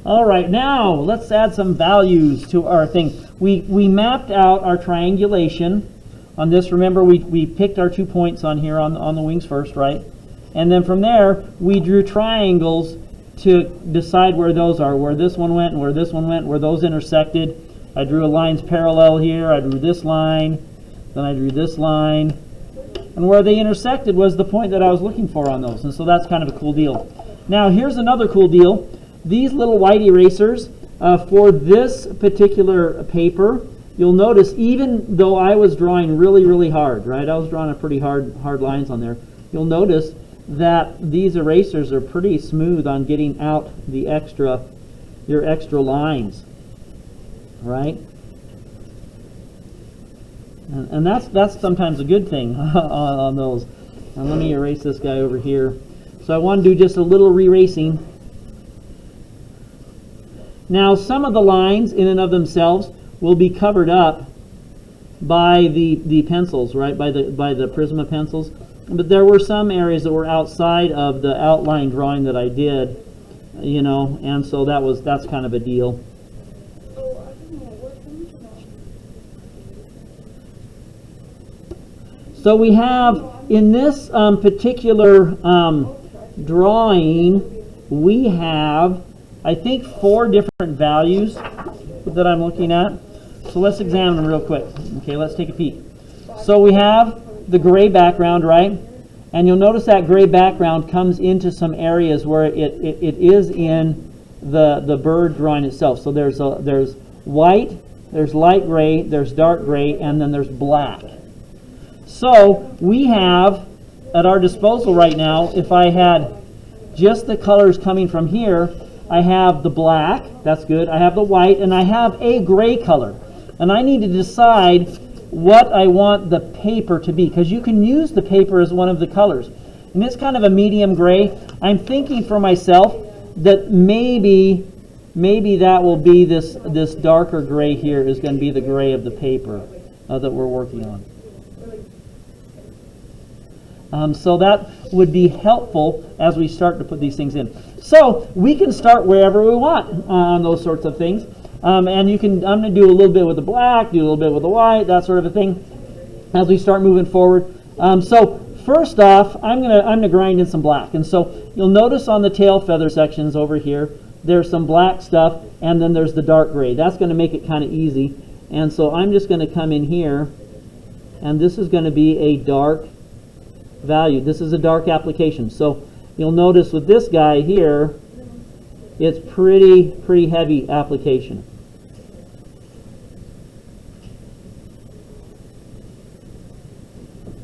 All right, now let's add some values to our thing. We mapped out our triangulation on this. Remember, we picked our 2 points on here on the wings first, right? And then from there, we drew triangles to decide where those are, where this one went and where this one went, where those intersected. I drew a lines parallel here. I drew this line, then I drew this line. And where they intersected was the point that I was looking for on those. And so that's kind of a cool deal. Now, here's another cool deal. These little white erasers, for this particular paper, you'll notice even though I was drawing really, really hard, right? I was drawing a pretty hard lines on there. You'll notice that these erasers are pretty smooth on getting out the your extra lines, right? And that's sometimes a good thing on those. And let me erase this guy over here. So I want to do just a little re-racing. Now, some of the lines in and of themselves will be covered up by the pencils, right? By the Prisma pencils. But there were some areas that were outside of the outline drawing that I did, you know, and so that's kind of a deal. So we have in this particular drawing, we have, I think, 4 different values that I'm looking at. So let's examine them real quick. Okay, let's take a peek. So we have the gray background, right? And you'll notice that gray background comes into some areas where it is in the bird drawing itself. So there's white, there's light gray, there's dark gray, and then there's black. So we have at our disposal right now, if I had just the colors coming from here, I have the black, that's good, I have the white, and I have a gray color. And I need to decide what I want the paper to be, because you can use the paper as one of the colors. And it's kind of a medium gray. I'm thinking for myself that maybe that will be this darker gray here is going to be the gray of the paper that we're working on. So that would be helpful as we start to put these things in. So we can start wherever we want on those sorts of things. And you can, I'm going to do a little bit with the black, do a little bit with the white, that sort of a thing as we start moving forward. So first off, I'm going to grind in some black. And so you'll notice on the tail feather sections over here, there's some black stuff, and then there's the dark gray. That's going to make it kind of easy. And so I'm just going to come in here, and this is going to be a dark value. This is a dark application. So you'll notice with this guy here, it's pretty heavy application.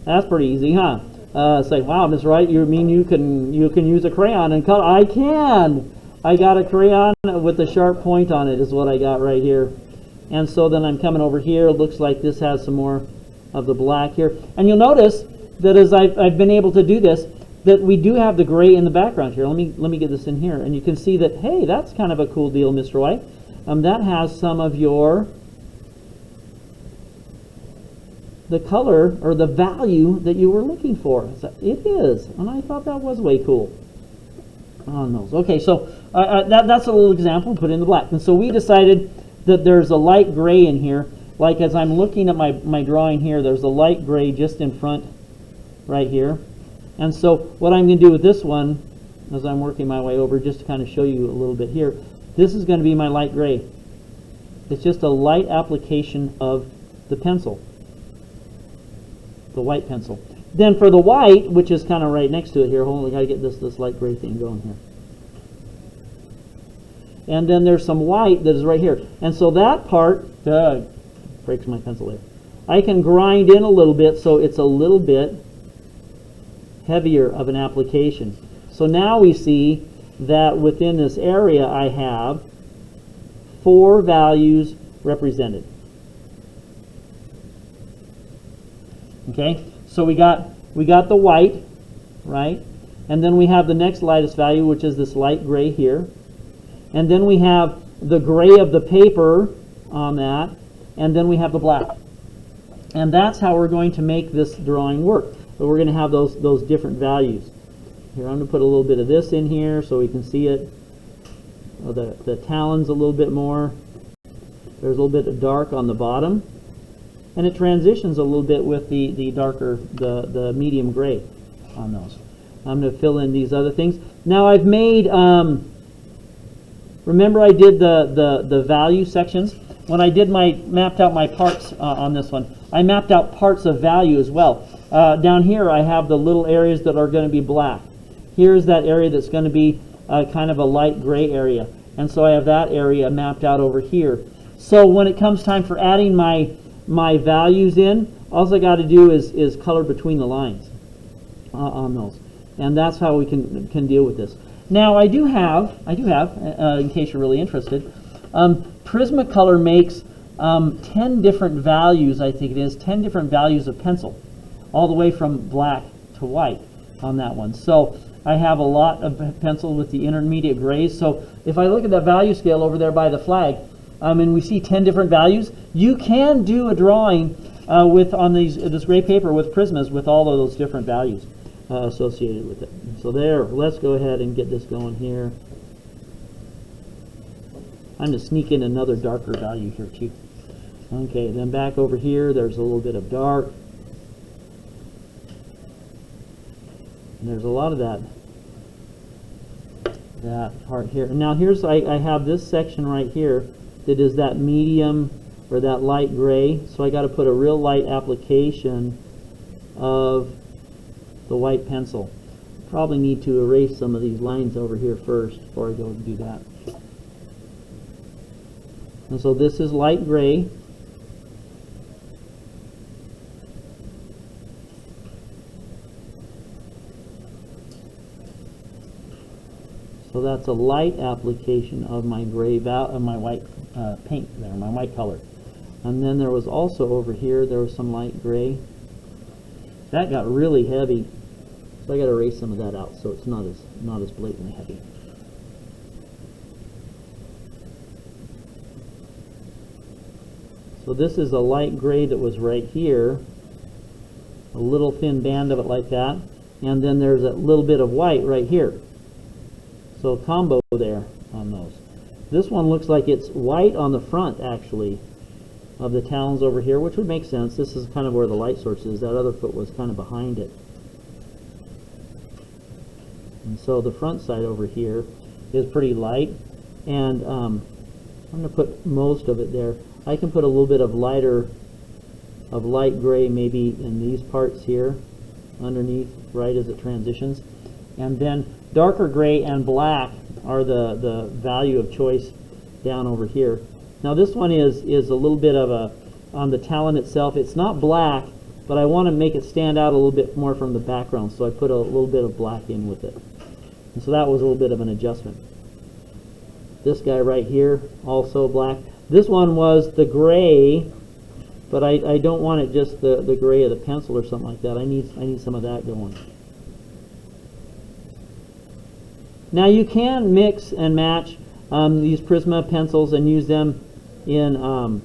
That's pretty easy, huh? Say, wow, Mr. Wright, you mean you can use a crayon and color? I can. I got a crayon with a sharp point on it is what I got right here. And so then I'm coming over here. It looks like this has some more of the black here. And you'll notice that as I've been able to do this, that we do have the gray in the background here. Let me get this in here, and you can see that, hey, that's kind of a cool deal, Mr. White. That has some of the color or the value that you were looking for. So it is, and I thought that was way cool on those. Okay, so that's a little example. Put in the black, and so we decided that there's a light gray in here. Like as I'm looking at my drawing here, there's a light gray just in front, right here. And so what I'm going to do with this one, as I'm working my way over, just to kind of show you a little bit here, this is going to be my light gray. It's just a light application of the pencil, the white pencil. Then for the white, which is kind of right next to it here, hold on, I got to get this light gray thing going here. And then there's some white that is right here. And so that part, breaks my pencil there. I can grind in a little bit so it's a little bit heavier of an application. So now we see that within this area I have 4 values represented. Okay, so we got the white, right? And then we have the next lightest value, which is this light gray here. And then we have the gray of the paper on that, and then we have the black. And that's how we're going to make this drawing work. But we're going to have those different values. Here, I'm going to put a little bit of this in here so we can see it. the talons a little bit more. There's a little bit of dark on the bottom, and it transitions a little bit with the darker, the medium gray on those. I'm going to fill in these other things. Now I've made, remember I did the value sections? When I did mapped out my parts on this one, I mapped out parts of value as well. Down here I have the little areas that are going to be black. Here's that area that's going to be kind of a light gray area. And so I have that area mapped out over here. So when it comes time for adding my values in, all I got to do is color between the lines on those. And that's how we can deal with this. Now I do have, in case you're really interested, Prismacolor makes 10 different values, I think it is, 10 different values of pencil, all the way from black to white on that one. So I have a lot of pencil with the intermediate grays. So if I look at that value scale over there by the flag, and we see 10 different values, you can do a drawing on this gray paper with Prismas with all of those different values associated with it. So there, let's go ahead and get this going here. I'm going to sneak in another darker value here too. Okay, then back over here, there's a little bit of dark. And there's a lot of that part here. And now here's, I have this section right here that is that medium or that light gray. So I got to put a real light application of the white pencil. Probably need to erase some of these lines over here first before I go and do that. And so this is light gray. So that's a light application of my gray of my white paint there, my white color. And then there was also over here, there was some light gray. That got really heavy, so I got to erase some of that out so it's not as blatantly heavy. So this is a light gray that was right here, a little thin band of it like that, and then there's a little bit of white right here. So a combo there on those. This one looks like it's white on the front actually of the talons over here, which would make sense. This is kind of where the light source is. That other foot was kind of behind it. And so the front side over here is pretty light, and I'm going to put most of it there. I can put a little bit of light gray maybe in these parts here underneath right as it transitions, and then darker gray and black are the value of choice down over here. Now this one is a little bit of on the talon itself, it's not black, but I want to make it stand out a little bit more from the background, so I put a little bit of black in with it. And so that was a little bit of an adjustment. This guy right here, also black. This one was the gray, but I don't want it just the gray of the pencil or something like that. I need some of that going. Now you can mix and match these Prisma pencils and use them in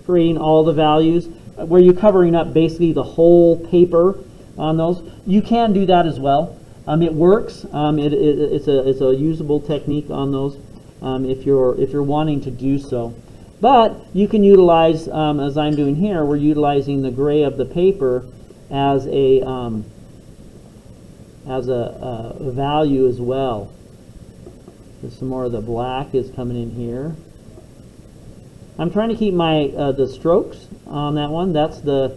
creating all the values, where you're covering up basically the whole paper on those. You can do that as well. It works. It's a usable technique on those if you're wanting to do so. But you can utilize, as I'm doing here, we're utilizing the gray of the paper as a value as well. There's some more of the black is coming in here. I'm trying to keep my the strokes on that one. That's the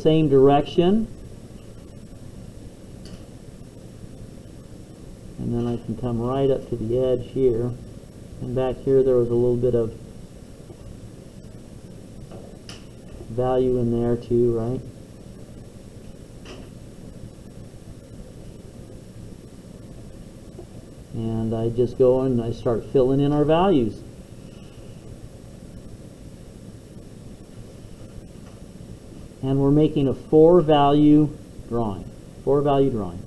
same direction. And then I can come right up to the edge here. And back here there was a little bit of value in there too, right? And I just go and I start filling in our values. And we're making a 4-value drawing. 4-value drawing.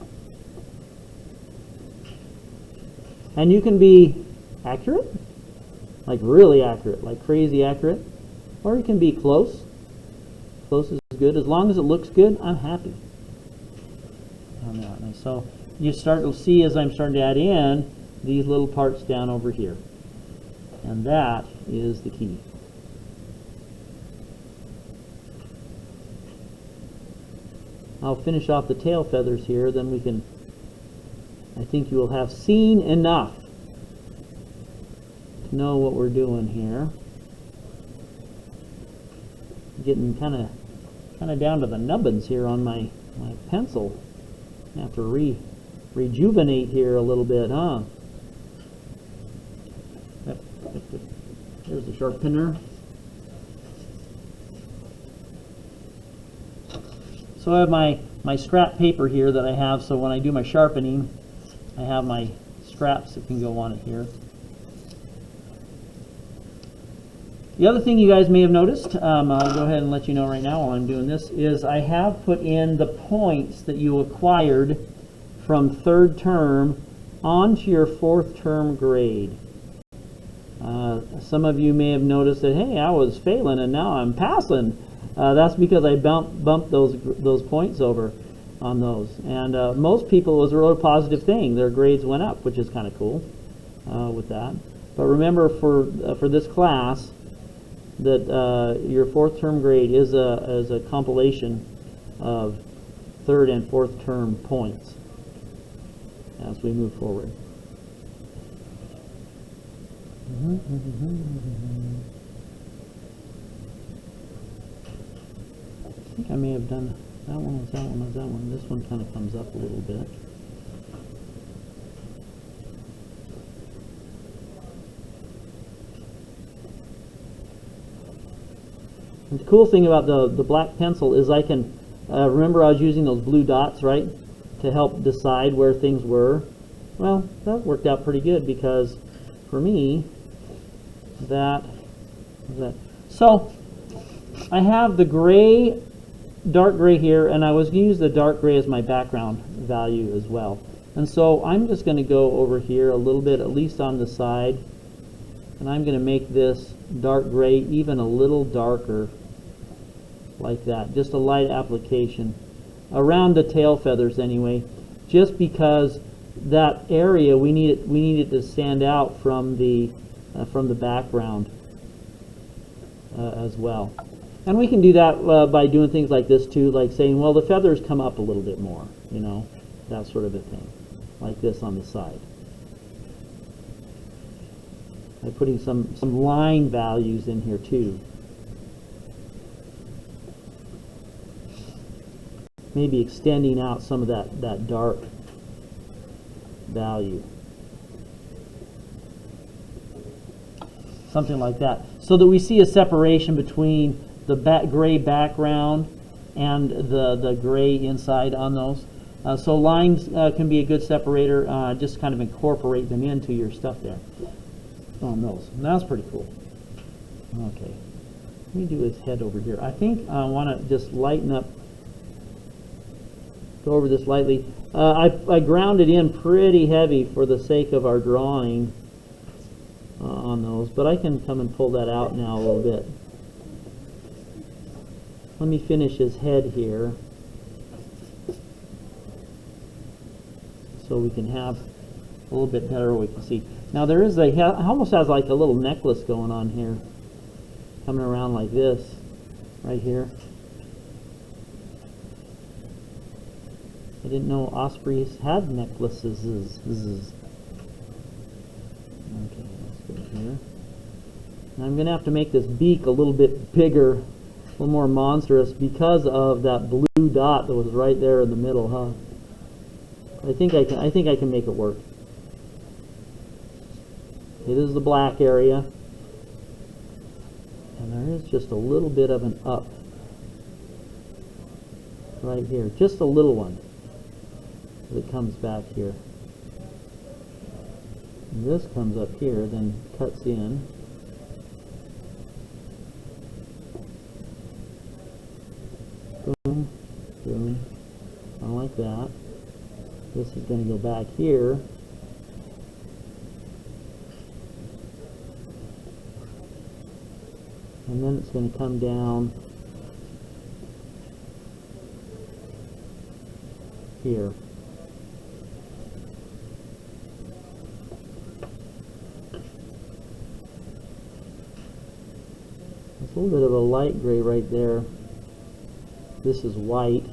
And you can be accurate, like really accurate, like crazy accurate, or you can be close. Close is good. As long as it looks good, I'm happy on that. And so you start to see as I'm starting to add in these little parts down over here. And that is the key. I'll finish off the tail feathers here, then we can, I think you will have seen enough to know what we're doing here. Getting kind of down to the nubbins here on my pencil. I have to rejuvenate here a little bit, huh? There's the sharpener. So I have my scrap paper here that I have, so when I do my sharpening, I have my scraps that can go on it here. The other thing you guys may have noticed, I'll go ahead and let you know right now while I'm doing this, is I have put in the points that you acquired from third term onto your fourth term grade. Some of you may have noticed that, hey, I was failing and now I'm passing. That's because I bumped those points over on those. And most people, it was a really positive thing. Their grades went up, which is kind of cool with that. But remember, for this class, that your fourth term grade is a compilation of third and fourth term points as we move forward. I think I may have done that one, that one, that one. This one kind of comes up a little bit. And the cool thing about the black pencil is I can, remember I was using those blue dots, right, to help decide where things were. Well, that worked out pretty good because for me, that. So I have the gray, dark gray here, and I was going to use the dark gray as my background value as well. And so I'm just going to go over here a little bit, at least on the side, and I'm going to make this dark gray even a little darker, like that. Just a light application around the tail feathers anyway, just because that area we need it to stand out from the background as well. And we can do that by doing things like this too, like saying, well, the feathers come up a little bit more, you know, that sort of a thing, like this on the side. By putting some line values in here too. Maybe extending out some of that dark value. Something like that. So that we see a separation between the gray background and the gray inside on those. So lines can be a good separator. Just kind of incorporate them into your stuff there on those. And that's pretty cool. Okay. Let me do his head over here. I think I want to just lighten up, go over this lightly. I ground it in pretty heavy for the sake of our drawing on those, but I can come and pull that out now a little bit. Let me finish his head here so we can have a little bit better we can see. Now there is almost has like a little necklace going on here, coming around like this, right here. I didn't know ospreys had necklaces. Okay, let's go here. Now I'm going to have to make this beak a little bit bigger, a little more monstrous because of that blue dot that was right there in the middle, huh? I think I can make it work. It is the black area, and there is just a little bit of an up right here, just a little one that comes back here. And this comes up here, then cuts in. Boom, boom, I like that. This is going to go back here. And then it's going to come down here. a little bit of a light gray right there. This is white.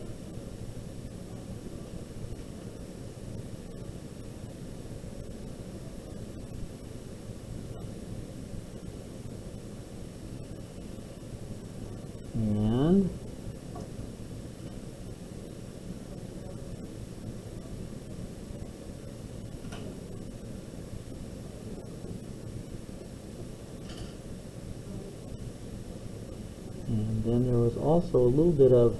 And then there was also a little bit of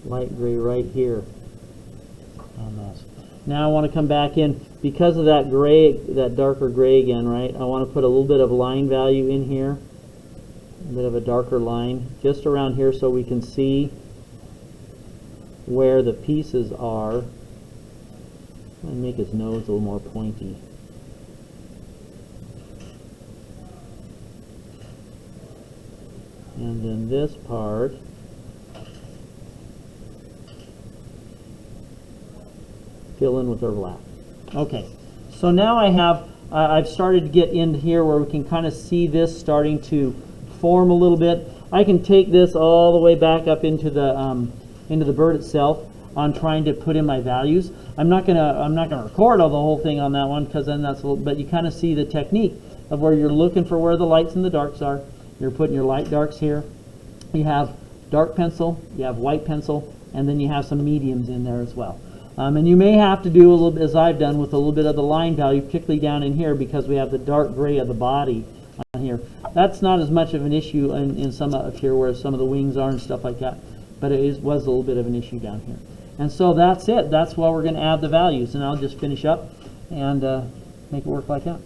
light gray right here on this. Now I want to come back in, because of that gray, that darker gray again, right? I want to put a little bit of line value in here, a bit of a darker line just around here so we can see where the pieces are. And make his nose a little more pointy. And then this part, fill in with our black. Okay, so now I've started to get in here where we can kind of see this starting to form a little bit. I can take this all the way back up into the bird itself on trying to put in my values. I'm not gonna record all the whole thing on that one, because then that's a little, but you kind of see the technique of where you're looking for where the lights and the darks are. You're putting your light darks here. You have dark pencil, you have white pencil, and then you have some mediums in there as well. And you may have to do a little bit, as I've done, with a little bit of the line value, particularly down in here, because we have the dark gray of the body on here. That's not as much of an issue in some up here where some of the wings are and stuff like that, but it was a little bit of an issue down here. And so that's it. That's why we're going to add the values, and I'll just finish up and make it work like that.